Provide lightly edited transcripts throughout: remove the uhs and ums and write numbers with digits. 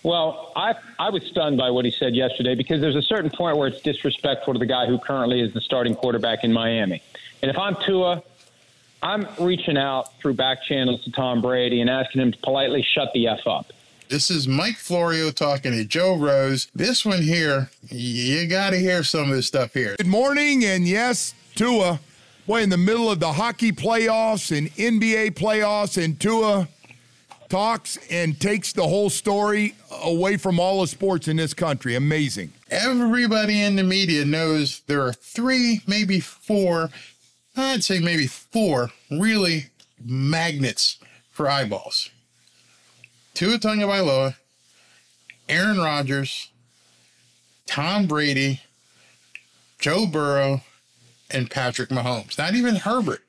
Well, I was stunned by what he said yesterday because there's a certain point where it's disrespectful to the guy who currently is the starting quarterback in Miami. And if I'm Tua, I'm reaching out through back channels to Tom Brady and asking him to politely shut the F up. This is Mike Florio talking to Joe Rose. This one here, you got to hear some of this stuff here. Good morning, and yes, Tua, boy, in the middle of the hockey playoffs and NBA playoffs, and Tua talks and takes the whole story away from all the sports in this country. Amazing. Everybody in the media knows there are 3, maybe 4, I'd say maybe 4 really magnets for eyeballs. Tua Tagovailoa, Aaron Rodgers, Tom Brady, Joe Burrow, and Patrick Mahomes. Not even Herbert.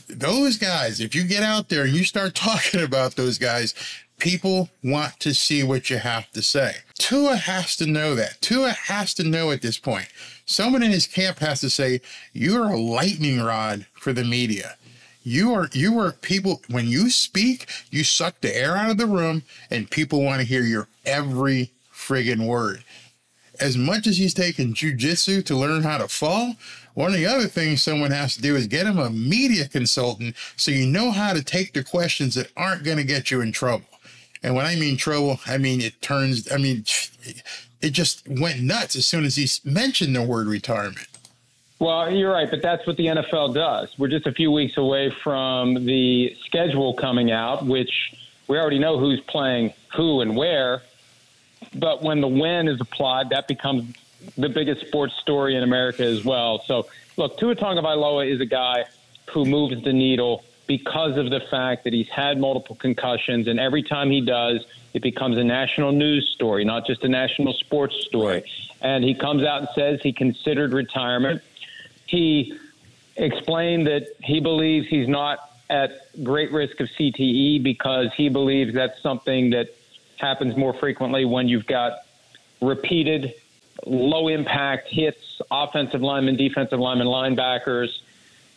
Those guys, if you get out there and you start talking about those guys, people want to see what you have to say. Tua has to know that. Tua has to know at this point. Someone in his camp has to say, you're a lightning rod for the media. You are people, when you speak, you suck the air out of the room and people want to hear your every friggin' word. As much as he's taken jiu-jitsu to learn how to fall, one of the other things someone has to do is get him a media consultant so you know how to take the questions that aren't going to get you in trouble. And when I mean trouble, I mean it just went nuts as soon as he mentioned the word retirement. Well, you're right, but that's what the NFL does. We're just a few weeks away from the schedule coming out, which we already know who's playing who and where. But when the win is applied, that becomes the biggest sports story in America as well. So, look, Tua Tagovailoa is a guy who moves the needle because of the fact that he's had multiple concussions, and every time he does, it becomes a national news story, not just a national sports story. And he comes out and says he considered retirement. He explained that he believes he's not at great risk of CTE because he believes that's something that happens more frequently when you've got repeated low-impact hits, offensive linemen, defensive linemen, linebackers.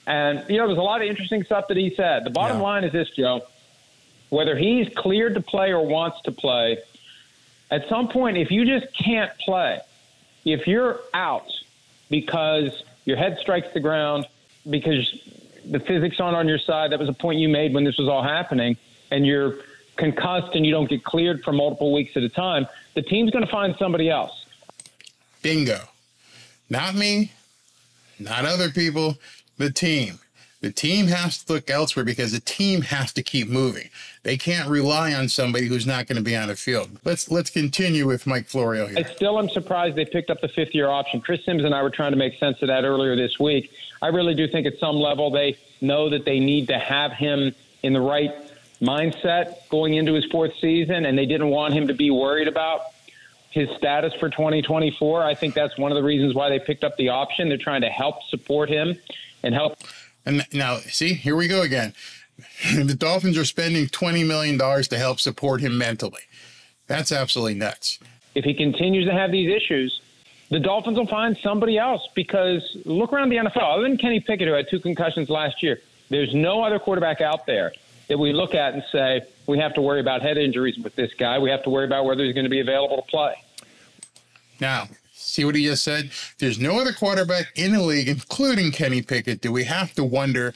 And, you know, there's a lot of interesting stuff that he said. The bottom line is this, Joe. Whether he's cleared to play or wants to play, at some point, if you just can't play, if you're out because your head strikes the ground, because the physics aren't on your side, that was a point you made when this was all happening, and you're concussed and you don't get cleared for multiple weeks at a time, the team's going to find somebody else. Bingo. Not me, not other people, the team. The team has to look elsewhere because the team has to keep moving. They can't rely on somebody who's not going to be on the field. Let's continue with Mike Florio here. I still am surprised they picked up the fifth-year option. Chris Sims and I were trying to make sense of that earlier this week. I really do think at some level they know that they need to have him in the right mindset going into his 4th season, and they didn't want him to be worried about his status for 2024. I think that's one of the reasons why they picked up the option. They're trying to help support him and help. And now, see, here we go again. The Dolphins are spending $20 million to help support him mentally. That's absolutely nuts. If he continues to have these issues, the Dolphins will find somebody else, because look around the NFL. Other than Kenny Pickett, who had 2 concussions last year, there's no other quarterback out there that we look at and say, we have to worry about head injuries with this guy. We have to worry about whether he's going to be available to play. Now, see what he just said? There's no other quarterback in the league, including Kenny Pickett. Do we have to wonder,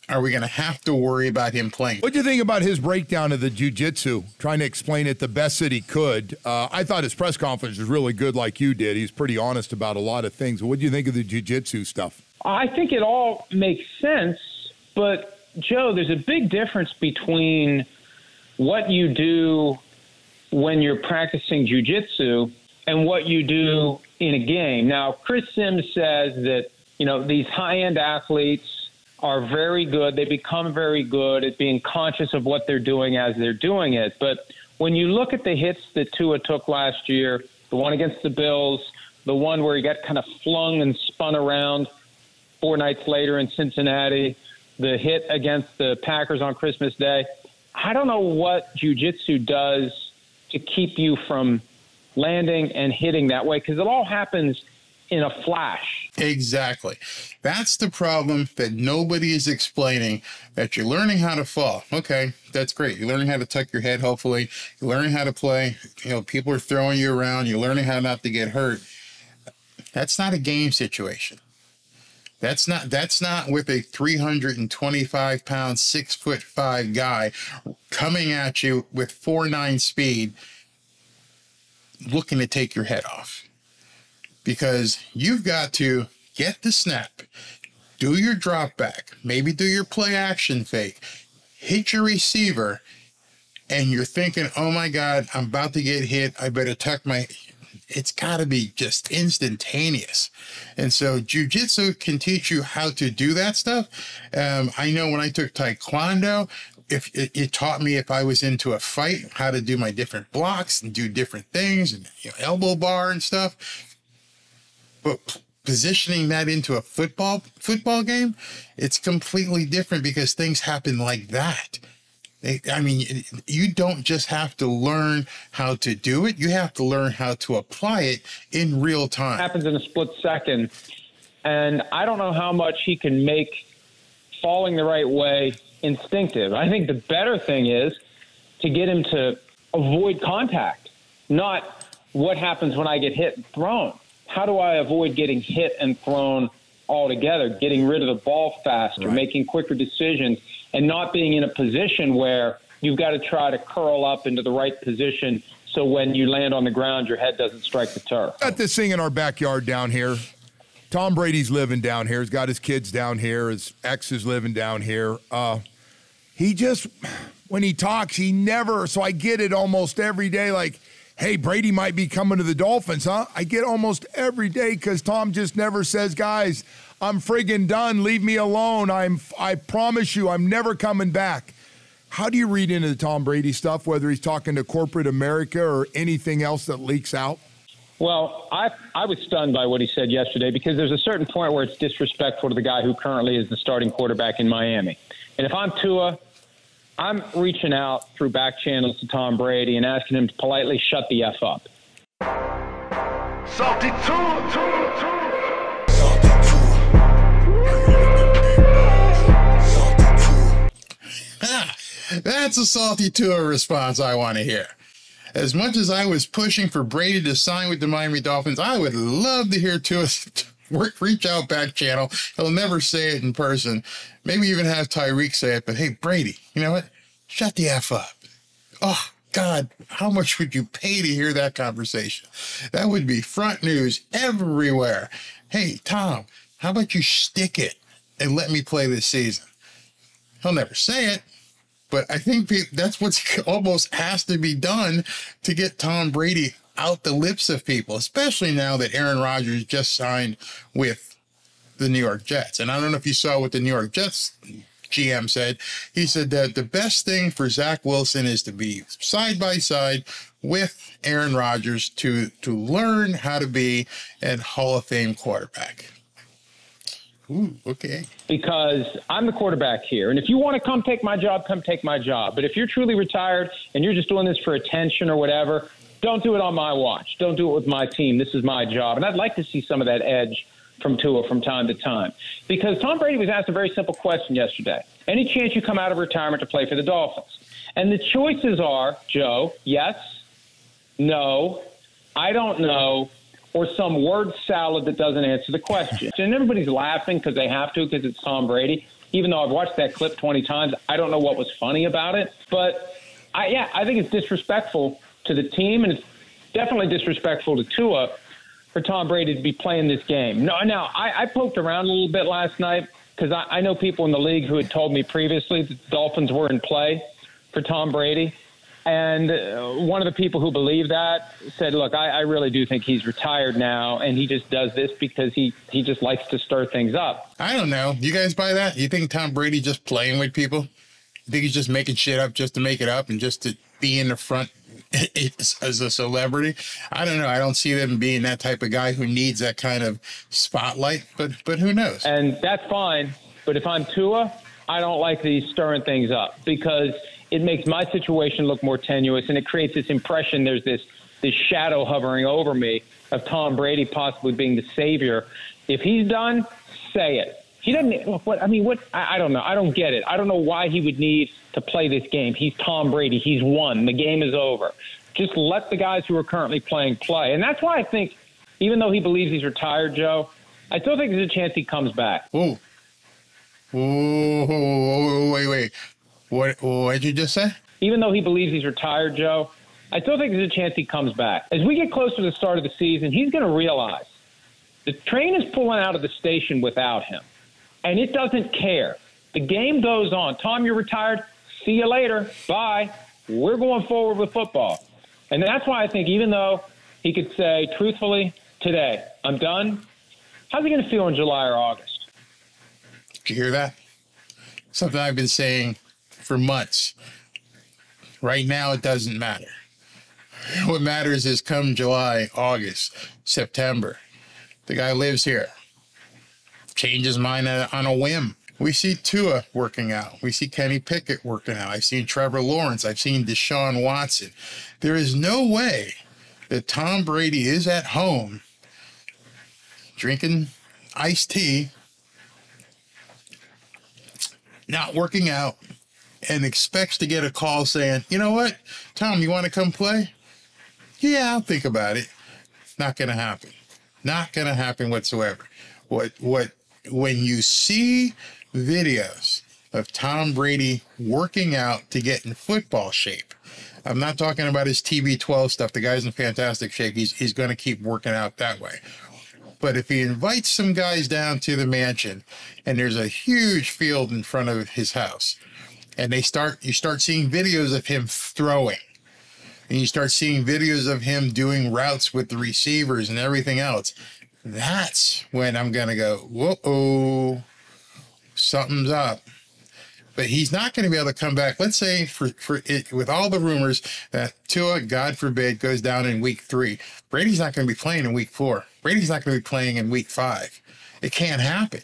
are we going to have to worry about him playing? What do you think about his breakdown of the jiu-jitsu, trying to explain it the best that he could? I thought his press conference was really good, like you did. He's pretty honest about a lot of things. What do you think of the jiu-jitsu stuff? I think it all makes sense, but, Joe, there's a big difference between what you do when you're practicing jiu-jitsu and what you do in a game. Now, Chris Sims says that, you know, these high-end athletes are very good. They become very good at being conscious of what they're doing as they're doing it. But when you look at the hits that Tua took last year, the one against the Bills, the one where he got kind of flung and spun around 4 nights later in Cincinnati, the hit against the Packers on Christmas Day, I don't know what jiu-jitsu does to keep you from landing and hitting that way, because it all happens in a flash. Exactly. That's the problem that nobody is explaining, that you're learning how to fall. Okay, that's great. You're learning how to tuck your head, hopefully. You're learning how to play. You know, people are throwing you around. You're learning how not to get hurt. That's not a game situation. That's not with a 325-pound, 6'5" guy coming at you with 4.9 speed, looking to take your head off. Because you've got to get the snap, do your drop back, maybe do your play action fake, hit your receiver, and you're thinking, oh my God, I'm about to get hit. I better tuck my... It's got to be just instantaneous. And so jiu-jitsu can teach you how to do that stuff. I know when I took taekwondo, if it taught me, if I was into a fight, how to do my different blocks and do different things, and elbow bar and stuff. But positioning that into a football game, it's completely different because things happen like that. I mean, you don't just have to learn how to do it. You have to learn how to apply it in real time. It happens in a split second. And I don't know how much he can make falling the right way instinctive. I think the better thing is to get him to avoid contact, not what happens when I get hit and thrown. How do I avoid getting hit and thrown altogether, getting rid of the ball faster, right, making quicker decisions, and not being in a position where you've got to try to curl up into the right position so when you land on the ground, your head doesn't strike the turf. Got this thing in our backyard down here. Tom Brady's living down here. He's got his kids down here. His ex is living down here. He just, when he talks, he never, so I get it almost every day, like, hey, Brady might be coming to the Dolphins, huh? I get almost every day because Tom just never says, guys, I'm friggin' done. Leave me alone. I promise you, I'm never coming back. How do you read into the Tom Brady stuff, whether he's talking to corporate America or anything else that leaks out? Well, I was stunned by what he said yesterday because there's a certain point where it's disrespectful to the guy who currently is the starting quarterback in Miami. And if I'm Tua, I'm reaching out through back channels to Tom Brady and asking him to politely shut the F up. Salty Tua. That's a salty Tua response I want to hear. As much as I was pushing for Brady to sign with the Miami Dolphins, I would love to hear Tua reach out back channel. He'll never say it in person. Maybe even have Tyreek say it, but hey, Brady, you know what? Shut the F up. Oh, God, how much would you pay to hear that conversation? That would be front news everywhere. Hey, Tom, how about you stick it and let me play this season? He'll never say it, but I think that's what's almost has to be done to get Tom Brady out the lips of people, especially now that Aaron Rodgers just signed with the New York Jets. And I don't know if you saw what the New York Jets GM said. He said that the best thing for Zach Wilson is to be side by side with Aaron Rodgers to learn how to be a Hall of Fame quarterback. Ooh, okay. Because I'm the quarterback here. And if you want to come take my job, come take my job. But if you're truly retired and you're just doing this for attention or whatever, don't do it on my watch. Don't do it with my team. This is my job. And I'd like to see some of that edge from Tua from time to time. Because Tom Brady was asked a very simple question yesterday. Any chance you come out of retirement to play for the Dolphins? And the choices are, Joe, yes, no, I don't know, or some word salad that doesn't answer the question. And everybody's laughing because they have to because it's Tom Brady. Even though I've watched that clip 20 times, I don't know what was funny about it. But, I think it's disrespectful to the team, and it's definitely disrespectful to Tua for Tom Brady to be playing this game. Now, I poked around a little bit last night because I know people in the league who had told me previously that the Dolphins were in play for Tom Brady. And one of the people who believe that said, look, I really do think he's retired now, and he just does this because he just likes to stir things up. I don't know. You guys buy that? You think Tom Brady just playing with people? You think he's just making shit up just to make it up and just to be in the front as a celebrity? I don't know. I don't see them being that type of guy who needs that kind of spotlight, but who knows? And that's fine. But if I'm Tua, I don't like these stirring things up because it makes my situation look more tenuous, and it creates this impression there's this this shadow hovering over me of Tom Brady possibly being the savior. If he's done, say it. He doesn't. I don't know. I don't get it. I don't know why he would need to play this game. He's Tom Brady. He's won. The game is over. Just let the guys who are currently playing play. And that's why I think, even though he believes he's retired, Joe, I still think there's a chance he comes back. Oh, wait. What did you just say? Even though he believes he's retired, Joe, I still think there's a chance he comes back. As we get closer to the start of the season, he's going to realize the train is pulling out of the station without him, and it doesn't care. The game goes on. Tom, you're retired. See you later. Bye. We're going forward with football. And that's why I think even though he could say, truthfully, today, I'm done, how's he going to feel in July or August? Did you hear that? Something I've been saying for months. Right now, it doesn't matter. What matters is come July, August, September. The guy lives here. Change his mind on a whim. We see Tua working out. We see Kenny Pickett working out. I've seen Trevor Lawrence. I've seen Deshaun Watson. There is no way that Tom Brady is at home drinking iced tea, not working out, and expects to get a call saying, you know what, Tom, you want to come play? Yeah, I'll think about it. Not going to happen. Not going to happen whatsoever. When you see videos of Tom Brady working out to get in football shape, I'm not talking about his TB12 stuff. The guy's in fantastic shape. He's going to keep working out that way. But if he invites some guys down to the mansion and there's a huge field in front of his house, and you start seeing videos of him throwing, and you start seeing videos of him doing routes with the receivers and everything else, that's when I'm going to go, whoa, something's up. But he's not going to be able to come back. Let's say with all the rumors that Tua, God forbid, goes down in week 3. Brady's not going to be playing in week 4. Brady's not going to be playing in week 5. It can't happen.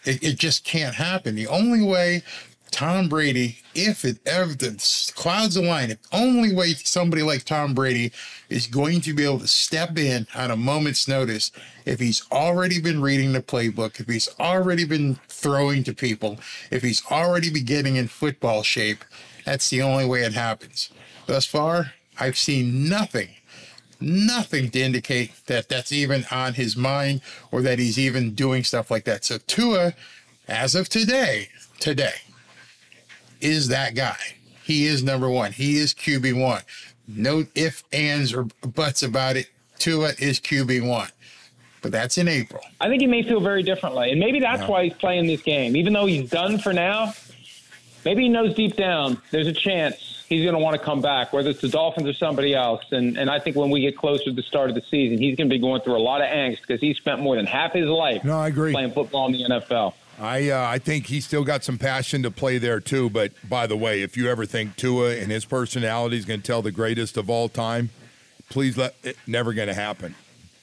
It just can't happen. The only way Tom Brady, if it ever the clouds align, the only way somebody like Tom Brady is going to be able to step in on a moment's notice, if he's already been reading the playbook, if he's already been throwing to people, if he's already been getting in football shape, that's the only way it happens. Thus far, I've seen nothing to indicate that that's even on his mind or that he's even doing stuff like that. So Tua, as of today, is that guy. He is number 1. He is QB1. No ifs, ands, or buts about it. Tua is QB1. But that's in April. I think he may feel very differently. And maybe that's why he's playing this game. Even though he's done for now, maybe he knows deep down there's a chance he's going to want to come back, whether it's the Dolphins or somebody else. And I think when we get closer to the start of the season, he's going to be going through a lot of angst because he spent more than half his life playing football in the NFL. I think he's still got some passion to play there, too. But, by the way, if you ever think Tua and his personality is going to tell the greatest of all time, please let it never going to happen.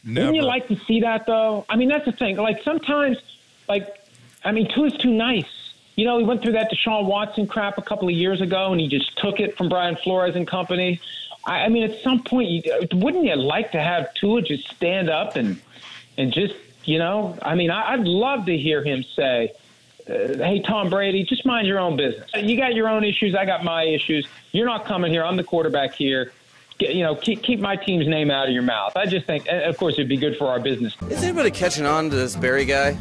Never. Wouldn't you like to see that, though? I mean, that's the thing. Like, sometimes, Tua's too nice. You know, he went through that Deshaun Watson crap a couple of years ago, and he just took it from Brian Flores and company. I mean, at some point, wouldn't you like to have Tua just stand up and just, you know, I mean, I'd love to hear him say, hey, Tom Brady, just mind your own business. You got your own issues. I got my issues. You're not coming here. I'm the quarterback here. You know, keep my team's name out of your mouth. I just think, of course, it'd be good for our business. Is anybody catching on to this Barry guy?